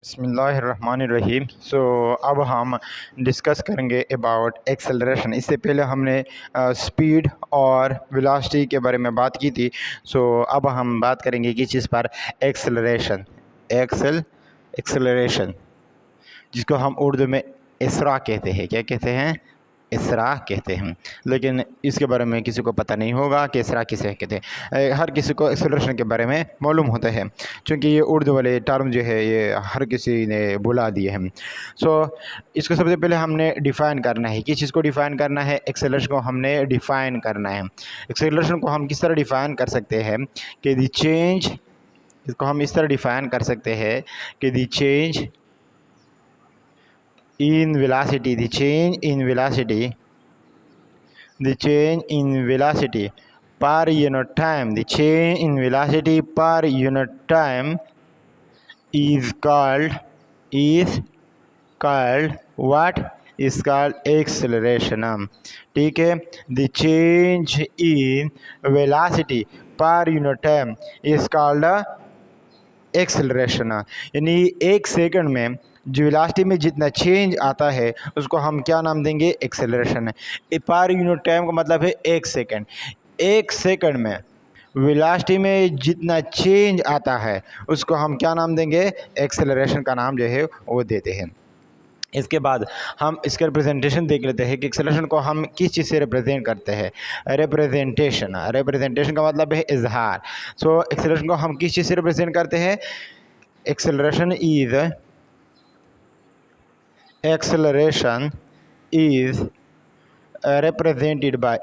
बिस्मिल्लाहिर्रहमानिर्रहीम। अब हम डिस्कस करेंगे अबाउट एक्सेलरेशन। इससे पहले हमने स्पीड और वेलोसिटी के बारे में बात की थी। अब हम बात करेंगे किस चीज़ पर, एक्सेलरेशन। एक्सेलरेशन जिसको हम उर्दू में इसरा कहते हैं। क्या कहते हैं? इसरा कहते हैं। लेकिन इसके बारे में किसी को पता नहीं होगा कि इसरा किसे कहते हैं। हर किसी को एक्सेलरेशन के बारे में मालूम होता है, क्योंकि ये उर्दू वाले टर्म जो है ये हर किसी ने बुला दिए हैं। इसको सबसे पहले हमने डिफ़ाइन करना है। किस चीज़ को डिफ़ाइन करना है? एक्सेलरेशन को हमने डिफ़ाइन करना है। एक्सेलरेशन को हम किस तरह डिफ़ाइन कर सकते हैं कि द चेंज, इसको हम इस तरह डिफ़ाइन कर सकते हैं कि the change in velocity, the change in velocity per unit time, the change in velocity per unit time is called what? Is called acceleration. ठीक है, the change in velocity per unit time is called acceleration. यानी एक second में जो velocity में जितना change आता है उसको हम क्या नाम देंगे? एक्सेलरेशन। पर यूनिट टाइम का मतलब है एक सेकंड। एक सेकंड में वेलोसिटी में जितना चेंज आता है उसको हम क्या नाम देंगे? एक्सेलरेशन का नाम जो है वो देते हैं। इसके बाद हम इसका रिप्रेजेंटेशन देख लेते हैं कि एक्सेलरेशन को हम किस चीज़ से रिप्रेजेंट करते हैं। रिप्रेजेंटेशन का मतलब है इजहार। एक्सेलरेशन को हम किस चीज़ से रिप्रेजेंट करते हैं? एक्सेलरेशन इज represented by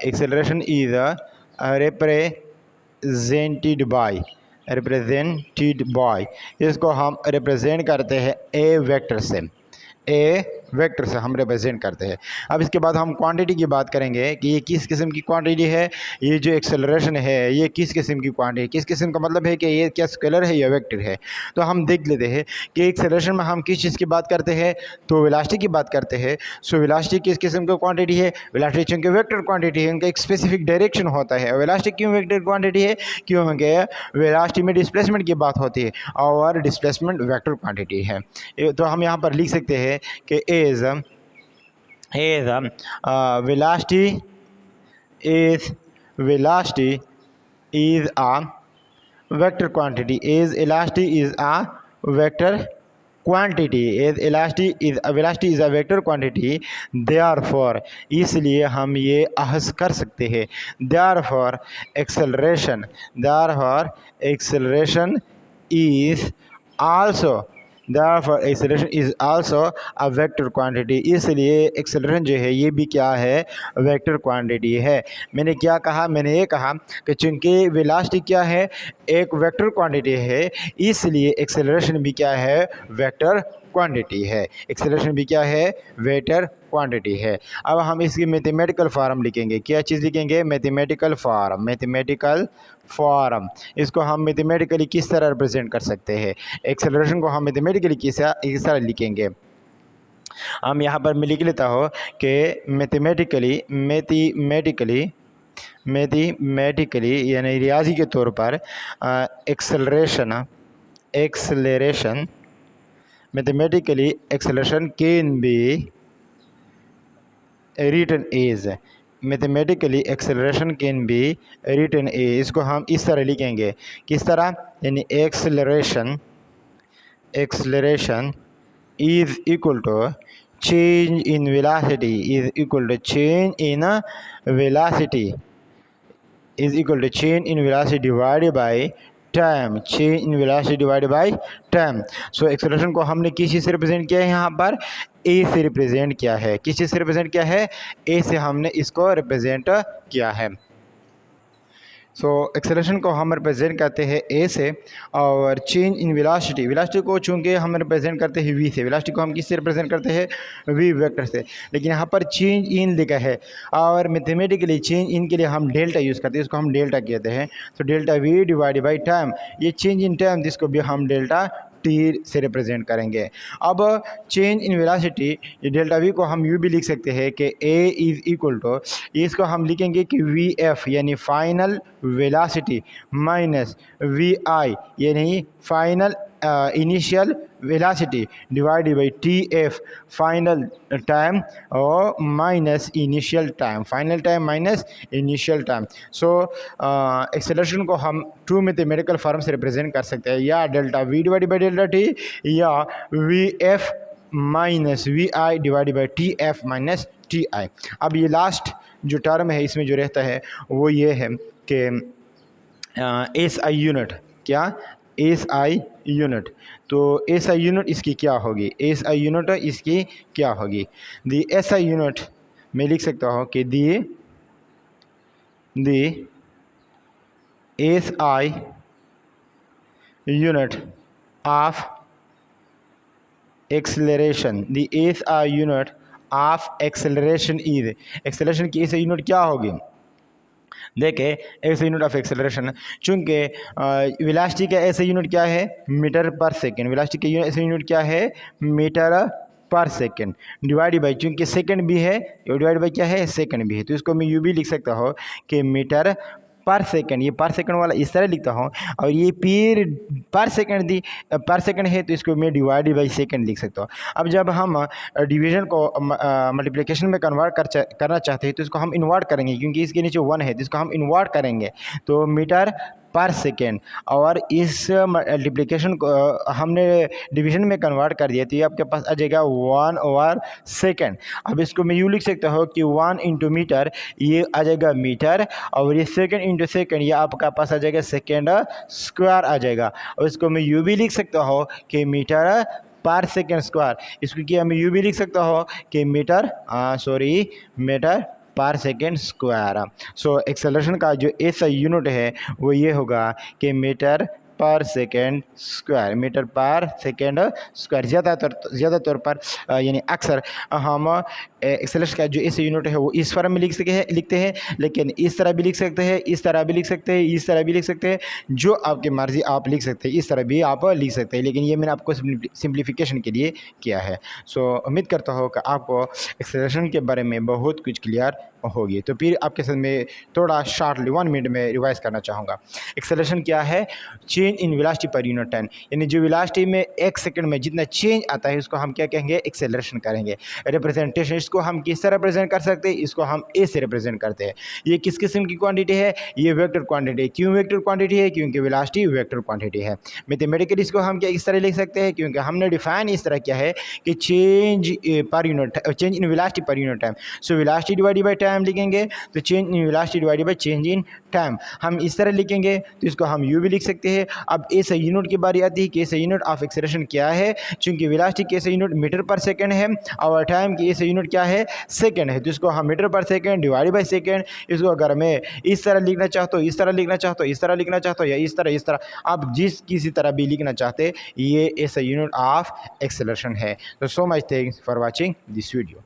इसको हम रिप्रेजेंट करते हैं ए वेक्टर से हम रिप्रेजेंट करते हैं। अब इसके बाद हम क्वांटिटी की बात करेंगे कि ये किस किस्म की क्वांटिटी है। ये जो एक्सेलरेशन है ये किस किस्म की क्वांटिटी, किस किस्म का मतलब है कि ये क्या स्केलर है या वेक्टर है। तो हम देख लेते हैं कि एक्सेलरेशन में हम किस चीज़ की बात करते हैं, तो वेलोसिटी की बात करते हैं। वेलोसिटी किस किस्म की क्वांटिटी है? वेलोसिटी चूँकि वेक्टर क्वांटिटी है, उनका एक स्पेसिफिक डायरेक्शन होता है। वेलोसिटी क्यों वेक्टर क्वांटिटी है? क्योंकि वेलोसिटी में डिस्प्लेसमेंट की बात होती है और डिस्प्लेसमेंट वेक्टर क्वांटिटी है। तो हम यहाँ पर लिख सकते हैं कि velocity is a vector quantity. Velocity is a vector quantity. Therefore, इसलिए हम ये अहस कर सकते हैं, therefore acceleration is also a vector quantity. इसलिए एक्सेलरेशन जो है ये भी क्या है? वेक्टर क्वांटिटी है। मैंने क्या कहा? मैंने ये कहा कि चूँकि वेलोसिटी क्या है? एक वेक्टर क्वांटिटी है, इसलिए एक्सेलरेशन भी क्या है? वेक्टर क्वांटिटी है। एक्सेलरेशन भी क्या है? वेक्टर क्वांटिटी है। अब हम इसकी मैथमेटिकल फॉर्म लिखेंगे। क्या चीज़ लिखेंगे? Mathematical form. इसको हम मैथमेटिकली किस तरह रिप्रेजेंट कर सकते हैं? एक्सेलरेशन को हम मैथमेटिकली किस तरह लिखेंगे? हम यहाँ पर मैं लिख लेता हूँ कि मैथमेटिकली यानी रियाजी के तौर पर acceleration mathematically acceleration can be written as इसको हम इस तरह लिखेंगे। किस तरह? यानी acceleration is equal to change in velocity divided by time. Change in velocity divided by time. Acceleration को हमने किस चीज़ से रिप्रेजेंट किया है? यहाँ पर ए से रिप्रेजेंट किया है। किस चीज़ से रिप्रेजेंट किया है? ए से हमने इसको रिप्रेजेंट किया है। एक्सेलरेशन को हम रिप्रेजेंट करते हैं ए से, और चेंज इन वेलोसिटी को चूँकि हम रिप्रेजेंट करते हैं वी से। वेलोसिटी को हम किससे रिप्रेजेंट करते हैं? वी वेक्टर से। लेकिन यहाँ पर चेंज इन लिखा है और मैथमेटिकली चेंज इन के लिए हम डेल्टा यूज़ करते हैं, इसको हम डेल्टा कहते हैं। Delta we divide by time, ये चेंज इन टाइम जिसको भी हम डेल्टा टी से रिप्रेजेंट करेंगे। अब चेंज इन वेलोसिटी, ये डेल्टा वी को हम यू भी लिख सकते हैं कि ए इज़ इक्वल टू, इसको हम लिखेंगे कि वी एफ यानी final velocity minus V I यानी final initial velocity divided by T F final time और minus initial time, final time minus initial time. So acceleration को हम टू मैथमेटिकल फॉर्म से रिप्रेजेंट कर सकते हैं, या delta V divided by delta T, या V F minus V I divided by T F minus T I. अब ये लास्ट जो टर्म है इसमें जो रहता है वो ये है कि एस आई यूनिट, क्या एस आई यूनिट, तो एस आई यूनिट इसकी क्या होगी, एस आई यूनिट इसकी क्या होगी। दी एस आई यूनिट मैं लिख सकता हूँ कि the S I unit of acceleration, the S I unit of acceleration is, acceleration की एस आई यूनिट क्या होगी। देखें एस यूनिट ऑफ एक्सेलरेशन, चूँकि वेलोसिटी का एस यूनिट क्या है, मीटर पर सेकेंड, वेलोसिटी का एस यूनिट क्या है, मीटर पर सेकेंड, डिवाइड बाई, चूँकि सेकेंड भी है, डिवाइड बाई क्या है, सेकेंड भी है, तो इसको मैं यूँ भी लिख सकता हूँ कि मीटर पर सेकेंड, ये पर सेकेंड वाला इस तरह लिखता हूँ, और ये पीर पर सेकेंड दी पर सेकेंड है तो इसको मैं डिवाइड बाई सेकेंड लिख सकता हूँ। अब जब हम डिवीजन को मल्टीप्लिकेशन में कन्वर्ट करना चाहते हैं तो इसको हम इन्वर्ट करेंगे, क्योंकि इसके नीचे 1 है तो इसको हम इन्वर्ट करेंगे, तो मीटर पर सेकेंड, और इस मल्टीप्लिकेशन को हमने डिवीजन में कन्वर्ट कर दिया तो ये आपके पास आ जाएगा 1/सेकेंड। अब इसको मैं यूँ लिख सकता हूँ कि 1 इंटू मीटर ये आ जाएगा मीटर, और ये सेकेंड इंटू सेकेंड ये आपका पास आ जाएगा सेकेंड स्क्वायर आ जाएगा, और इसको मैं यूँ भी लिख सकता हूँ कि मीटर पर सेकेंड स्क्वायर, इसको क्या मैं यूँ भी लिख सकता हूँ कि मीटर पर सेकेंड स्क्वायर। सो एक्सेलरेशन का जो एस आई यूनिट है वो ये होगा कि मीटर पर सेकेंड स्क्वायर, मीटर पर सेकेंड स्क्वायर। ज़्यादातर पर यानी अक्सर हम एक्सेलरेशन का जो एस यूनिट है वो इस फॉर्म में लिखते हैं, लेकिन इस तरह भी लिख सकते हैं, इस तरह भी लिख सकते हैं, इस तरह भी लिख सकते हैं, जो आपकी मर्ज़ी आप लिख सकते हैं, इस तरह भी आप लिख सकते हैं, लेकिन ये मैंने आपको सिंप्लीफिकेशन के लिए किया है। सो उम्मीद करता हूँ कि आपको एक्सेलरेशन के बारे में बहुत कुछ क्लियर होगी। तो फिर आपके साथ में थोड़ा शार्टली 1 मिनट में रिवाइज करना चाहूँगा। एक्सेलरेशन क्या है, change in velocity per unit time, यानी जो वेलोसिटी में 1 सेकंड में जितना चेंज आता है उसको हम क्या कहेंगे, एक्सेलरेशन करेंगे। रिप्रेजेंटेशन इसको हम किस तरह रिप्रेजेंट कर सकते हैं, इसको हम ए से रिप्रेजेंट करते हैं। ये किस किस्म की क्वांटिटी है, ये वेक्टर क्वांटिटी। क्यों वेक्टर क्वांटिटी है, क्योंकि वेलोसिटी वेक्टर क्वांटिटी है। मैथमेटिकली इसको हम क्या इस तरह लिख सकते हैं, क्योंकि हमने डिफाइन इस तरह किया है कि change per unit, change in velocity per unit time. So velocity divided by time लिखेंगे तो change in velocity divided by change in time. हम इस तरह लिखेंगे तो इसको हम यूँ भी लिख सकते हैं। अब एस आई यूनिट की बारी आती है कि S I unit of acceleration क्या है, चूंकि वेलोसिटी की एस आई यूनिट मीटर पर सेकंड है और टाइम की एस आई यूनिट क्या है, सेकंड है, तो इसको हम मीटर पर सेकंड डिवाइड बाय सेकंड। इसको अगर मैं इस तरह लिखना चाहता हूँ, इस तरह लिखना चाहता हूँ, इस तरह लिखना चाहता हूँ, या इस तरह आप जिस किसी तरह भी लिखना चाहते, ये S I unit of acceleration है। तो so much thanks for watching this video.